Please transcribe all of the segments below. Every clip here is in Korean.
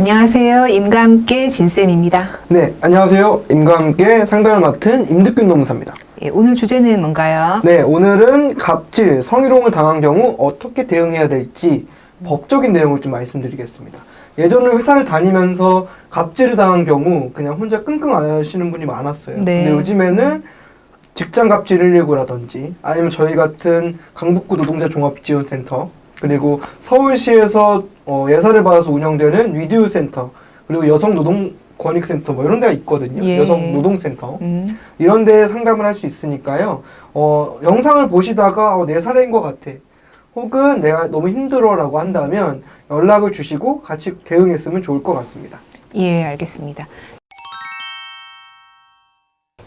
안녕하세요. 임과 함께 진쌤입니다. 네, 안녕하세요. 임과 함께 상담을 맡은 임득균 노무사입니다. 예, 오늘 주제는 뭔가요? 네, 오늘은 갑질, 성희롱을 당한 경우 어떻게 대응해야 될지 법적인 내용을 좀 말씀드리겠습니다. 예전에 회사를 다니면서 갑질을 당한 경우 그냥 혼자 끙끙 앓으시는 분이 많았어요. 네. 근데 요즘에는 직장 갑질 119라든지 아니면 저희 같은 강북구 노동자 종합지원센터 그리고 서울시에서 예산을 받아서 운영되는 위드유센터 그리고 여성노동권익센터 뭐 이런 데가 있거든요. 예. 여성노동센터 이런 데 상담을 할 수 있으니까요. 영상을 보시다가 내 사례인 것 같아. 혹은 내가 너무 힘들어라고 한다면 연락을 주시고 같이 대응했으면 좋을 것 같습니다. 예, 알겠습니다.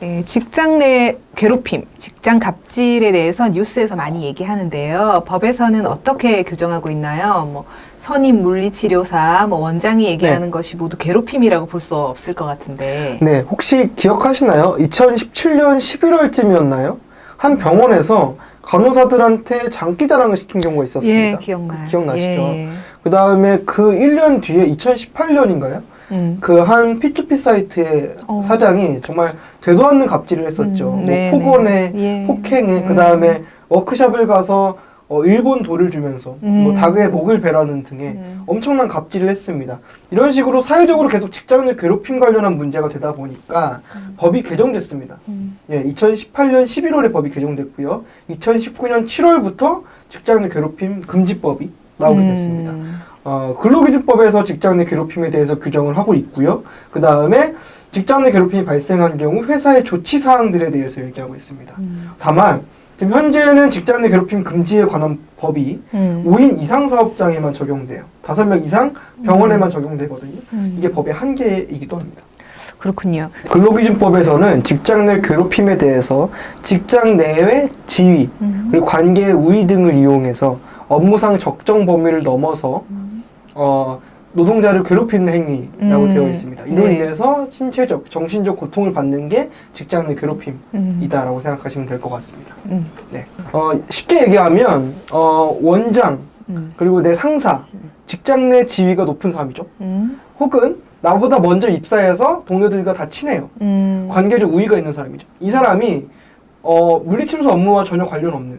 예, 직장 내 괴롭힘, 직장 갑질에 대해서 뉴스에서 많이 얘기하는데요. 법에서는 어떻게 규정하고 있나요? 뭐 선임 물리치료사, 뭐 원장이 얘기하는 것이 모두 괴롭힘이라고 볼 수 없을 것 같은데. 네, 혹시 기억하시나요? 2017년 11월쯤이었나요? 한 병원에서 간호사들한테 장기자랑을 시킨 경우가 있었습니다. 예, 기억나요. 기억나시죠? 예. 그 다음에 그 1년 뒤에 2018년인가요? 그 한 P2P 사이트의 사장이 정말 되도 않는 갑질을 했었죠. 뭐 네, 폭언에, 네. 예. 폭행에, 그 다음에 워크숍을 가서 일본 돌을 주면서 뭐 닭의 목을 베라는 등의 엄청난 갑질을 했습니다. 이런 식으로 사회적으로 계속 직장 내 괴롭힘 관련한 문제가 되다 보니까 법이 개정됐습니다. 예, 2018년 11월에 법이 개정됐고요. 2019년 7월부터 직장 내 괴롭힘 금지법이 나오게 됐습니다. 근로기준법에서 직장 내 괴롭힘에 대해서 규정을 하고 있고요. 그 다음에 직장 내 괴롭힘이 발생한 경우 회사의 조치 사항들에 대해서 얘기하고 있습니다. 다만 지금 현재는 직장 내 괴롭힘 금지에 관한 법이 5인 이상 사업장에만 적용돼요. 5명 이상 병원에만 적용되거든요. 이게 법의 한계이기도 합니다. 그렇군요. 근로기준법에서는 직장 내 괴롭힘에 대해서 직장 내외 지위 그리고 관계의 우위 등을 이용해서 업무상 적정 범위를 넘어서 노동자를 괴롭히는 행위라고 되어 있습니다. 이로 네. 인해서 신체적, 정신적 고통을 받는 게 직장 내 괴롭힘이다라고 생각하시면 될 것 같습니다. 네. 쉽게 얘기하면 원장 그리고 내 상사, 직장 내 지위가 높은 사람이죠. 혹은 나보다 먼저 입사해서 동료들과 다 친해요. 관계적 우위가 있는 사람이죠. 이 사람이 물리치료사 업무와 전혀 관련 없는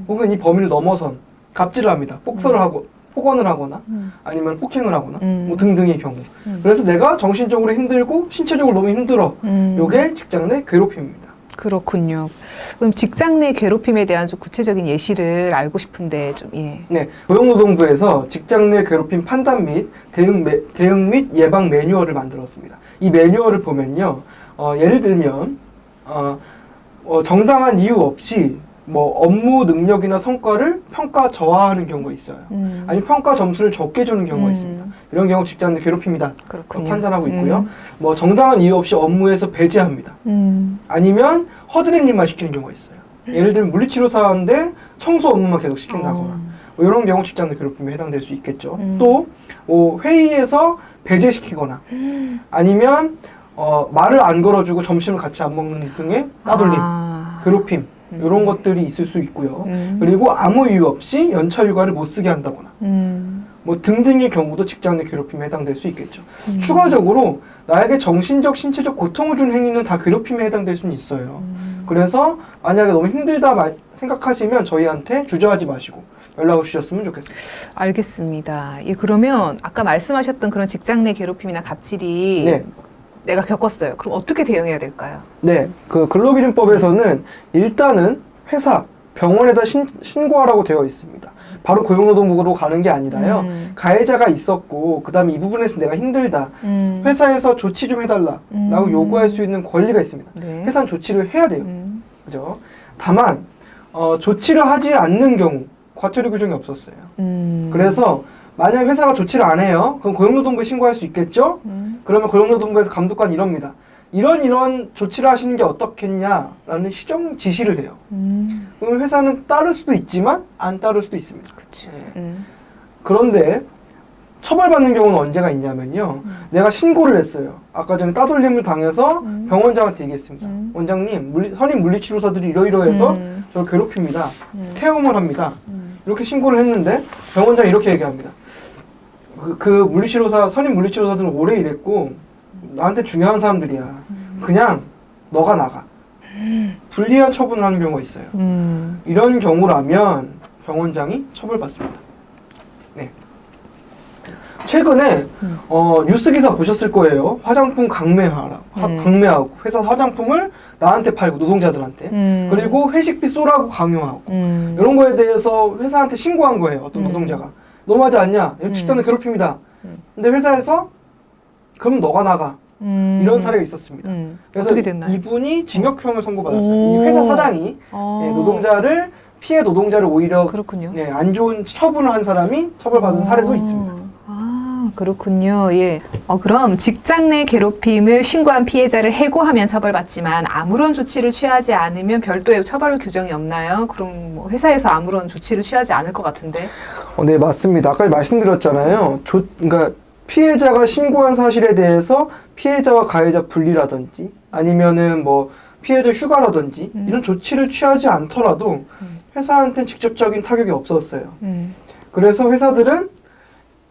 혹은 이 범위를 넘어선 갑질을 합니다. 폭설을 하고 폭언을 하거나 아니면 폭행을 하거나 뭐 등등의 경우. 그래서 내가 정신적으로 힘들고 신체적으로 너무 힘들어. 요게 직장 내 괴롭힘입니다. 그렇군요. 그럼 직장 내 괴롭힘에 대한 좀 구체적인 예시를 알고 싶은데 좀 예. 네, 고용노동부에서 직장 내 괴롭힘 판단 및 대응 및 예방 매뉴얼을 만들었습니다. 이 매뉴얼을 보면요, 예를 들면 정당한 이유 없이 뭐 업무 능력이나 성과를 평가 저하하는 경우가 있어요. 아니면 평가 점수를 적게 주는 경우가 있습니다. 이런 경우 직장 내 괴롭힘이다. 그렇군요. 판단하고 있고요. 뭐 정당한 이유 없이 업무에서 배제합니다. 아니면 허드렛 일만 시키는 경우가 있어요. 예를 들면 물리치료사인데 청소 업무만 계속 시킨다거나 뭐 이런 경우 직장 내 괴롭힘에 해당될 수 있겠죠. 또 회의에서 배제시키거나 아니면 말을 안 걸어주고 점심을 같이 안 먹는 등의 따돌림, 괴롭힘 이런 것들이 있을 수 있고요. 그리고 아무 이유 없이 연차 휴가를 못 쓰게 한다거나 뭐 등등의 경우도 직장 내 괴롭힘에 해당될 수 있겠죠. 추가적으로 나에게 정신적, 신체적 고통을 준 행위는 다 괴롭힘에 해당될 수는 있어요. 그래서 만약에 너무 힘들다 생각하시면 저희한테 주저하지 마시고 연락을 주셨으면 좋겠습니다. 알겠습니다. 예, 그러면 아까 말씀하셨던 그런 직장 내 괴롭힘이나 갑질이 네. 내가 겪었어요. 그럼 어떻게 대응해야 될까요? 네, 그 근로기준법에서는 일단은 회사, 병원에다 신고하라고 되어 있습니다. 바로 고용노동부로 가는 게 아니라요. 가해자가 있었고 그 다음에 이 부분에서 내가 힘들다. 회사에서 조치 좀 해달라 라고 요구할 수 있는 권리가 있습니다. 네. 회사는 조치를 해야 돼요. 그죠? 다만 조치를 하지 않는 경우 과태료 규정이 없었어요. 그래서 만약 회사가 조치를 안 해요. 그럼 고용노동부에 신고할 수 있겠죠? 그러면 고용노동부에서 감독관이 이럽니다. 이런 조치를 하시는 게 어떻겠냐라는 시정 지시를 해요. 그러면 회사는 따를 수도 있지만 안 따를 수도 있습니다. 그치. 네. 그런데 처벌받는 경우는 언제가 있냐면요. 내가 신고를 했어요. 아까 전에 따돌림을 당해서 병원장한테 얘기했습니다. 원장님, 선임 물리치료사들이 이러이러해서 저를 괴롭힙니다. 태움을 합니다. 이렇게 신고를 했는데 병원장이 이렇게 얘기합니다. 그 물리치료사, 선임 물리치료사들은 오래 일했고 나한테 중요한 사람들이야. 그냥 너가 나가. 불리한 처분을 하는 경우가 있어요. 이런 경우라면 병원장이 처벌받습니다. 네. 최근에 뉴스 기사 보셨을 거예요. 화장품 강매하고 회사 화장품을 나한테 팔고 노동자들한테 그리고 회식비 쏘라고 강요하고 이런 거에 대해서 회사한테 신고한 거예요. 어떤 노동자가 너무하지 않냐? 이거 직장 내 괴롭힘이다. 근데 회사에서 그럼 너가 나가. 이런 사례가 있었습니다. 그래서 어떻게 됐나요? 이분이 징역형을 선고받았어요. 이 회사 사장이 피해 노동자를 오히려 그렇군요. 안 좋은 처분을 한 사람이 처벌받은 사례도 있습니다. 아, 그렇군요. 예. 그럼 직장 내 괴롭힘을 신고한 피해자를 해고하면 처벌받지만 아무런 조치를 취하지 않으면 별도의 처벌 규정이 없나요? 그럼 뭐 회사에서 아무런 조치를 취하지 않을 것 같은데. 네, 맞습니다. 아까 말씀드렸잖아요. 그러니까 피해자가 신고한 사실에 대해서 피해자와 가해자 분리라든지 아니면은 뭐 피해자 휴가라든지 이런 조치를 취하지 않더라도 회사한테 직접적인 타격이 없었어요. 그래서 회사들은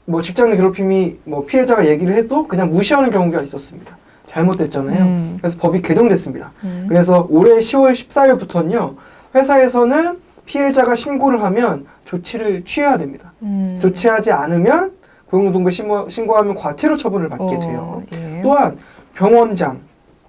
뭐 직장 내 괴롭힘이 뭐 피해자가 얘기를 해도 그냥 무시하는 경우가 있었습니다. 잘못됐잖아요. 그래서 법이 개정됐습니다. 그래서 올해 10월 14일부터는요. 회사에서는 피해자가 신고를 하면 조치를 취해야 됩니다. 조치하지 않으면 고용노동부에 신고하면 과태료 처분을 받게 돼요. 예. 또한 병원장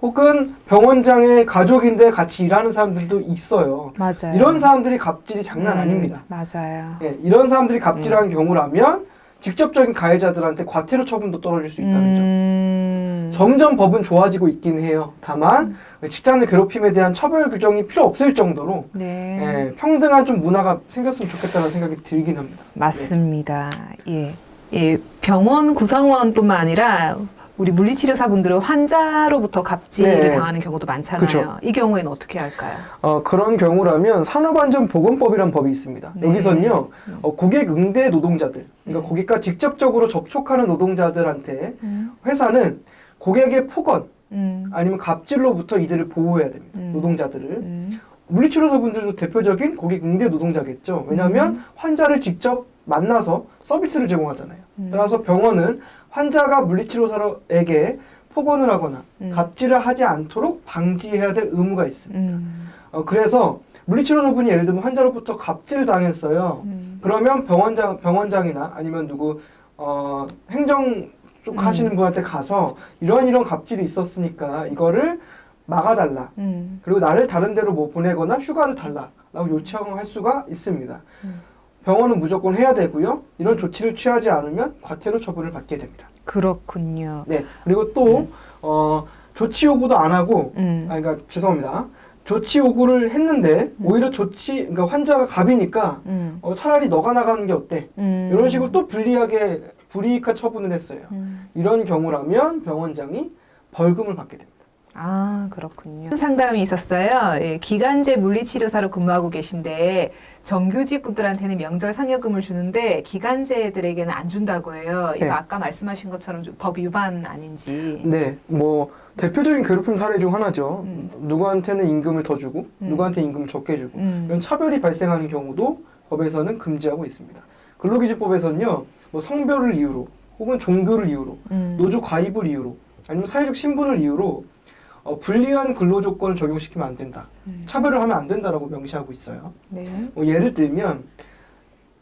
혹은 병원장의 가족인데 같이 일하는 사람들도 있어요. 맞아요. 이런 사람들이 갑질이 장난 아닙니다. 맞아요. 예, 이런 사람들이 갑질한 경우라면 직접적인 가해자들한테 과태료 처분도 떨어질 수 있다는 점. 점점 법은 좋아지고 있긴 해요. 다만 직장 내 괴롭힘에 대한 처벌 규정이 필요 없을 정도로 네. 평등한 좀 문화가 생겼으면 좋겠다는 생각이 들긴 합니다. 맞습니다. 예. 예, 병원 구성원뿐만 아니라 우리 물리치료사분들은 환자로부터 갑질을 당하는 경우도 많잖아요. 그쵸. 이 경우에는 어떻게 할까요? 그런 경우라면 산업안전보건법이라는 법이 있습니다. 네. 여기서는요, 고객 응대 노동자들, 그러니까 고객과 직접적으로 접촉하는 노동자들한테 회사는 고객의 폭언 아니면 갑질로부터 이들을 보호해야 됩니다. 노동자들을. 물리치료사분들도 대표적인 고객 응대 노동자겠죠. 왜냐하면 환자를 직접 만나서 서비스를 제공하잖아요. 따라서 병원은 환자가 물리치료사에게 폭언을 하거나 갑질을 하지 않도록 방지해야 될 의무가 있습니다. 그래서 물리치료사분이 예를 들면 환자로부터 갑질 당했어요. 그러면 병원장이나 아니면 누구 행정 쪽 하시는 분한테 가서 이런 갑질이 있었으니까 이거를 막아달라. 그리고 나를 다른 데로 뭐 보내거나 휴가를 달라라고 요청할 수가 있습니다. 병원은 무조건 해야 되고요. 이런 조치를 취하지 않으면 과태료 처분을 받게 됩니다. 그렇군요. 네. 그리고 또 조치 요구도 안 하고, 그러니까 죄송합니다. 조치 요구를 했는데 오히려 그러니까 환자가 갑이니까 차라리 너가 나가는 게 어때? 이런 식으로 또 불이익한 처분을 했어요. 이런 경우라면 병원장이 벌금을 받게 됩니다. 아, 그렇군요. 상담이 있었어요. 예, 기간제 물리치료사로 근무하고 계신데 정규직 분들한테는 명절 상여금을 주는데 기간제들에게는 안 준다고 해요. 이거 네. 아까 말씀하신 것처럼 법 위반 아닌지. 네, 뭐 대표적인 괴롭힘 사례 중 하나죠. 누구한테는 임금을 더 주고 누구한테 임금을 적게 주고 이런 차별이 발생하는 경우도 법에서는 금지하고 있습니다. 근로기준법에서는요, 뭐 성별을 이유로 혹은 종교를 이유로 노조 가입을 이유로 아니면 사회적 신분을 이유로 불리한 근로조건을 적용시키면 안 된다. 차별을 하면 안 된다라고 명시하고 있어요. 네. 예를 들면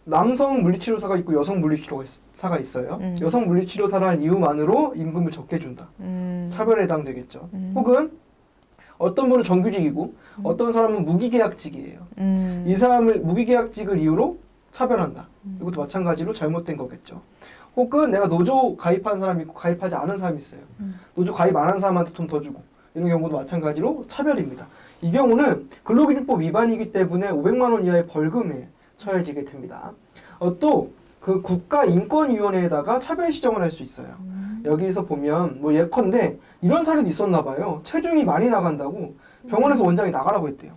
남성 물리치료사가 있고 여성 물리치료사가 있어요. 여성 물리치료사라는 이유만으로 임금을 적게 준다. 차별에 해당되겠죠. 혹은 어떤 분은 정규직이고 어떤 사람은 무기계약직이에요. 이 사람을 무기계약직을 이유로 차별한다. 이것도 마찬가지로 잘못된 거겠죠. 혹은 내가 노조 가입한 사람이 있고 가입하지 않은 사람이 있어요. 노조 가입 안 한 사람한테 돈 더 주고 이런 경우도 마찬가지로 차별입니다. 이 경우는 근로기준법 위반이기 때문에 500만 원 이하의 벌금에 처해지게 됩니다. 또 그 국가인권위원회에다가 차별 시정을 할 수 있어요. 여기서 보면 뭐 예컨대 이런 사례도 있었나 봐요. 체중이 많이 나간다고 병원에서 원장이 나가라고 했대요.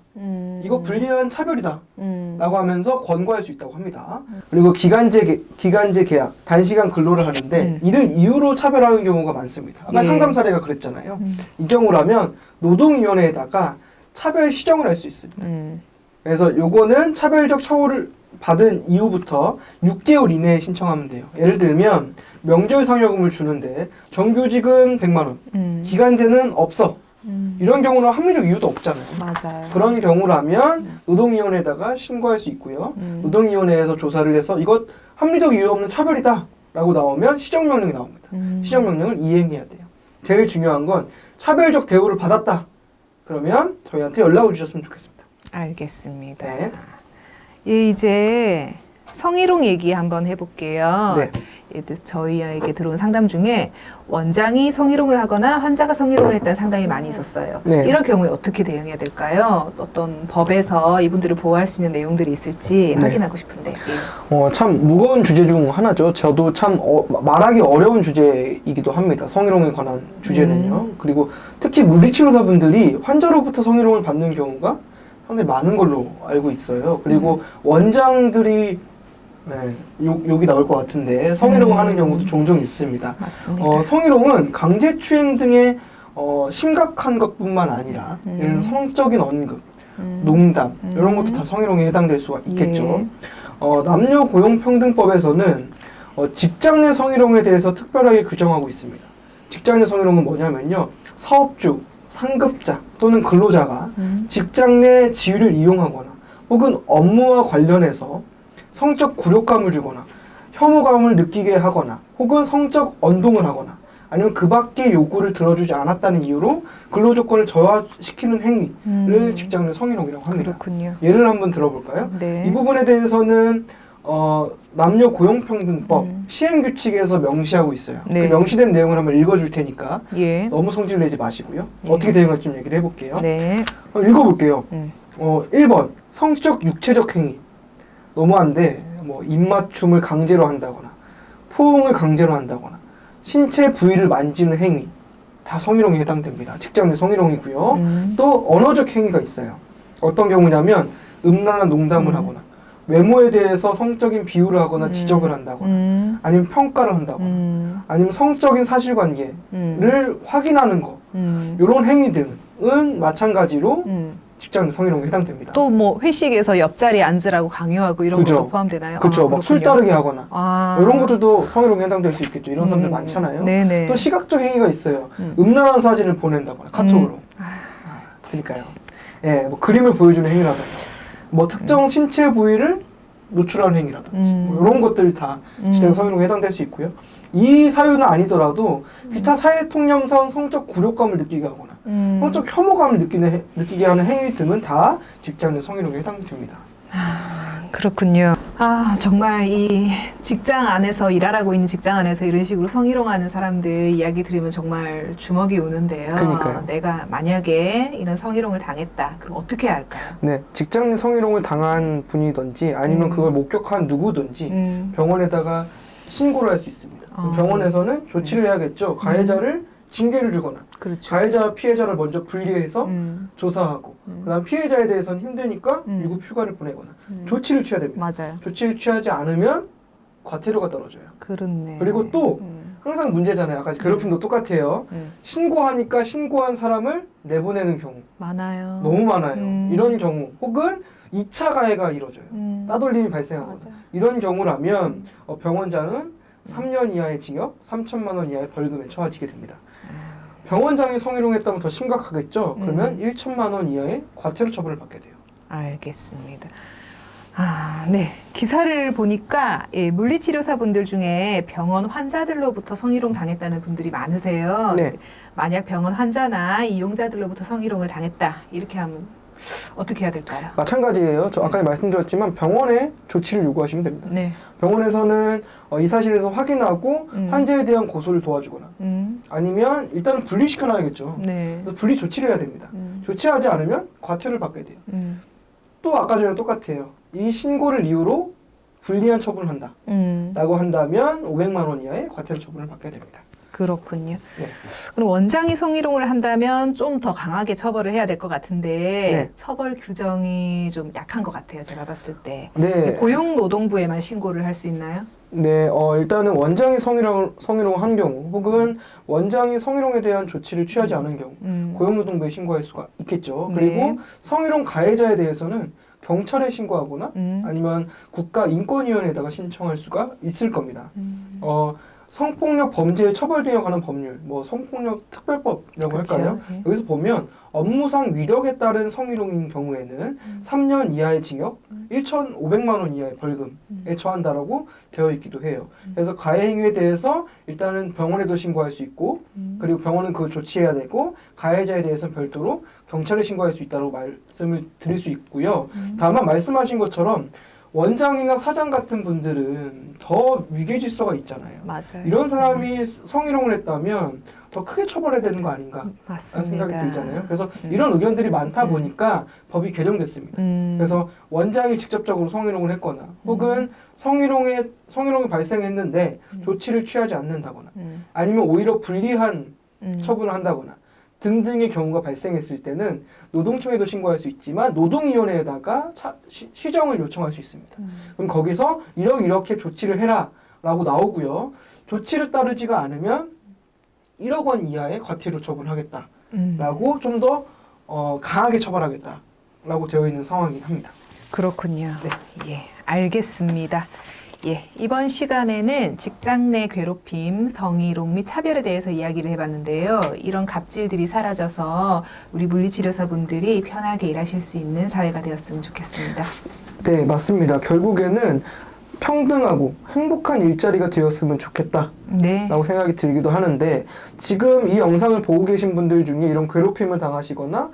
이거 불리한 차별이다 라고 하면서 권고할 수 있다고 합니다. 그리고 기간제 계약, 단시간 근로를 하는데 이를 이유로 차별하는 경우가 많습니다. 아까 예. 상담 사례가 그랬잖아요. 이 경우라면 노동위원회에다가 차별 시정을 할 수 있습니다. 그래서 요거는 차별적 받은 이후부터 6개월 이내에 신청하면 돼요. 예를 들면 명절 상여금을 주는데 정규직은 100만 원, 기간제는 없어. 이런 경우는 합리적 이유도 없잖아요. 맞아요. 그런 경우라면 노동위원회에다가 신고할 수 있고요. 노동위원회에서 조사를 해서 이것 합리적 이유 없는 차별이다 라고 나오면 시정명령이 나옵니다. 시정명령을 이행해야 돼요. 제일 중요한 건 차별적 대우를 받았다. 그러면 저희한테 연락을 주셨으면 좋겠습니다. 알겠습니다. 네. 예, 이제 성희롱 얘기 한번 해볼게요. 네. 예, 저희에게 들어온 상담 중에 원장이 성희롱을 하거나 환자가 성희롱을 했다는 상담이 많이 있었어요. 네. 이런 경우에 어떻게 대응해야 될까요? 어떤 법에서 이분들을 보호할 수 있는 내용들이 있을지 네. 확인하고 싶은데. 예. 참 무거운 주제 중 하나죠. 저도 참 말하기 어려운 주제이기도 합니다. 성희롱에 관한 주제는요. 그리고 특히 물리치료사분들이 환자로부터 성희롱을 받는 경우가 상당히 많은 걸로 알고 있어요. 그리고 원장들이 욕이 나올 것 같은데 성희롱을 하는 경우도 종종 있습니다. 맞습니다. 성희롱은 강제추행 등의 심각한 것뿐만 아니라 이런 성적인 언급, 농담 이런 것도 다 성희롱에 해당될 수가 있겠죠. 예. 남녀고용평등법에서는 직장 내 성희롱에 대해서 특별하게 규정하고 있습니다. 직장 내 성희롱은 뭐냐면요. 사업주, 상급자 또는 근로자가 직장 내 지위를 이용하거나 혹은 업무와 관련해서 성적 굴욕감을 주거나 혐오감을 느끼게 하거나 혹은 성적 언동을 하거나 아니면 그 밖의 요구를 들어주지 않았다는 이유로 근로조건을 저하시키는 행위를 직장 내 성희롱이라고 합니다. 그렇군요. 예를 한번 들어볼까요? 네. 이 부분에 대해서는 남녀고용평등법 시행규칙에서 명시하고 있어요. 네. 그 명시된 내용을 한번 읽어줄 테니까 예. 너무 성질 내지 마시고요. 예. 어떻게 대응할지 좀 얘기를 해볼게요. 네. 읽어볼게요. 1번 성적 육체적 행위 너무한데 뭐 입맞춤을 강제로 한다거나 포옹을 강제로 한다거나 신체 부위를 만지는 행위 다 성희롱에 해당됩니다. 직장 내 성희롱이고요. 또 언어적 행위가 있어요. 어떤 경우냐면 음란한 농담을 하거나 외모에 대해서 성적인 비유를 하거나 지적을 한다거나 아니면 평가를 한다거나 아니면 성적인 사실관계를 확인하는 거 이런 행위들은 마찬가지로 직장 내 성희롱에 해당됩니다. 또 뭐 회식에서 옆자리에 앉으라고 강요하고 이런 그죠. 것도 포함되나요? 그렇죠. 막 술 따르게 하거나 이런 것들도 성희롱에 해당될 수 있겠죠. 이런 사람들 많잖아요. 네네. 또 시각적 행위가 있어요. 음란한 사진을 보낸다거나 카톡으로. 그러니까요. 예, 뭐 그림을 보여주는 행위라든지 뭐 특정 신체 부위를 노출하는 행위라든지 뭐 이런 것들 다 직장 성희롱에 해당될 수 있고요. 이 사유는 아니더라도 기타 사회통념상 성적 굴욕감을 느끼게 하거나 성적 혐오감을 느끼게 하는 행위 등은 다 직장 내 성희롱에 해당됩니다. 그렇군요. 아, 정말 이 직장 안에서 일하고 있는 직장 안에서 이런 식으로 성희롱하는 사람들 이야기 들으면 정말 주먹이 오는데요. 그러니까요. 내가 만약에 이런 성희롱을 당했다. 그럼 어떻게 해야 할까요? 네, 직장 내 성희롱을 당한 분이든지 아니면 그걸 목격한 누구든지 병원에다가 신고를 할 수 있습니다. 병원에서는 조치를 해야겠죠. 가해자를 징계를 주거나 그렇죠. 가해자 피해자를 먼저 분리해서 조사하고 그다음 피해자에 대해서는 힘드니까 유급 휴가를 보내거나 조치를 취해야 됩니다. 맞아요. 조치를 취하지 않으면 과태료가 떨어져요. 그렇네. 그리고 또 항상 문제잖아요. 아까 괴롭힘도 똑같아요. 신고하니까 신고한 사람을 내보내는 경우 많아요. 너무 많아요. 이런 경우 혹은 2차 가해가 이루어져요. 따돌림이 발생하거나 맞아요. 이런 경우라면 병원장은 3년 이하의 징역, 3천만 원 이하의 벌금에 처하지게 됩니다. 병원장이 성희롱했다면 더 심각하겠죠. 그러면 1천만 원 이하의 과태료 처벌을 받게 돼요. 알겠습니다. 아, 네. 기사를 보니까 예, 물리치료사분들 중에 병원 환자들로부터 성희롱 당했다는 분들이 많으세요. 네. 만약 병원 환자나 이용자들로부터 성희롱을 당했다. 이렇게 하면 어떻게 해야 될까요? 마찬가지예요. 저 아까 말씀드렸지만 병원에 조치를 요구하시면 됩니다. 네. 병원에서는 이 사실에서 확인하고 환자에 대한 고소를 도와주거나 아니면 일단은 분리시켜놔야겠죠. 네. 그래서 분리 조치를 해야 됩니다. 조치하지 않으면 과태료를 받게 돼요. 또 아까 전에 똑같아요. 이 신고를 이유로 불리한 처분을 한다. 라고 한다면 500만 원 이하의 과태료 처분을 받게 됩니다. 그렇군요. 네. 그럼 원장이 성희롱을 한다면 좀 더 강하게 처벌을 해야 될 것 같은데 네. 처벌 규정이 좀 약한 것 같아요. 제가 봤을 때. 네. 고용노동부에만 신고를 할 수 있나요? 네, 일단은 원장이 성희롱을 한 경우 혹은 원장이 성희롱에 대한 조치를 취하지 않은 경우 고용노동부에 신고할 수가 있겠죠. 그리고 네. 성희롱 가해자에 대해서는 경찰에 신고하거나 아니면 국가인권위원회에다가 신청할 수가 있을 겁니다. 성폭력 범죄의 처벌 등에 관한 법률, 뭐 성폭력 특별법이라고 그렇죠. 할까요? 네. 여기서 보면 업무상 위력에 따른 성희롱인 경우에는 3년 이하의 징역, 1,500만 원 이하의 벌금에 처한다라고 되어 있기도 해요. 그래서 가해 행위에 대해서 일단은 병원에도 신고할 수 있고, 그리고 병원은 그걸 조치해야 되고, 가해자에 대해서는 별도로 경찰에 신고할 수 있다고 말씀을 드릴 수 있고요. 다만 말씀하신 것처럼 원장이나 사장 같은 분들은 더 위계 질서가 있잖아요. 맞아요. 이런 사람이 성희롱을 했다면 더 크게 처벌해야 되는 거 아닌가 라는 맞습니다. 생각이 들잖아요. 그래서 이런 의견들이 많다 보니까 법이 개정됐습니다. 그래서 원장이 직접적으로 성희롱을 했거나 혹은 성희롱이 발생했는데 조치를 취하지 않는다거나 아니면 오히려 불리한 처분을 한다거나 등등의 경우가 발생했을 때는 노동청에도 신고할 수 있지만 노동위원회에다가 시정을 요청할 수 있습니다. 그럼 거기서 이렇게 조치를 해라 라고 나오고요. 조치를 따르지가 않으면 1억 원 이하의 과태료 처분하겠다 라고 좀 더 강하게 처벌하겠다 라고 되어 있는 상황이긴 합니다. 그렇군요. 네. 예, 알겠습니다. 예, 이번 시간에는 직장 내 괴롭힘, 성희롱 및 차별에 대해서 이야기를 해봤는데요. 이런 갑질들이 사라져서 우리 물리치료사분들이 편하게 일하실 수 있는 사회가 되었으면 좋겠습니다. 네, 맞습니다. 결국에는 평등하고 행복한 일자리가 되었으면 좋겠다. 네. 라고 생각이 들기도 하는데 지금 이 영상을 보고 계신 분들 중에 이런 괴롭힘을 당하시거나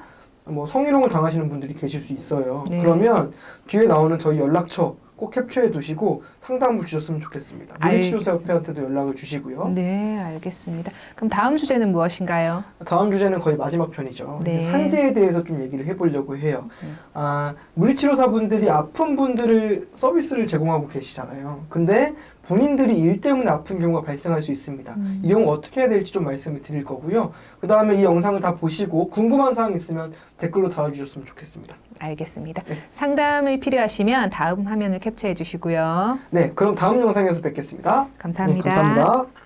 뭐 성희롱을 당하시는 분들이 계실 수 있어요. 네. 그러면 뒤에 나오는 저희 연락처 꼭 캡처해 두시고 상담을 주셨으면 좋겠습니다. 물리치료사협회한테도 연락을 주시고요. 네, 알겠습니다. 그럼 다음 주제는 무엇인가요? 다음 주제는 거의 마지막 편이죠. 네. 이제 산재에 대해서 좀 얘기를 해보려고 해요. 물리치료사분들이 아픈 분들을 서비스를 제공하고 계시잖아요. 근데 본인들이 일 때문에 아픈 경우가 발생할 수 있습니다. 이 경우 어떻게 해야 될지 좀 말씀을 드릴 거고요. 그 다음에 이 영상을 다 보시고 궁금한 사항 있으면 댓글로 달아주셨으면 좋겠습니다. 알겠습니다. 네. 상담이 필요하시면 다음 화면을 캡처해 주시고요. 네, 그럼 다음 영상에서 뵙겠습니다. 감사합니다. 네, 감사합니다.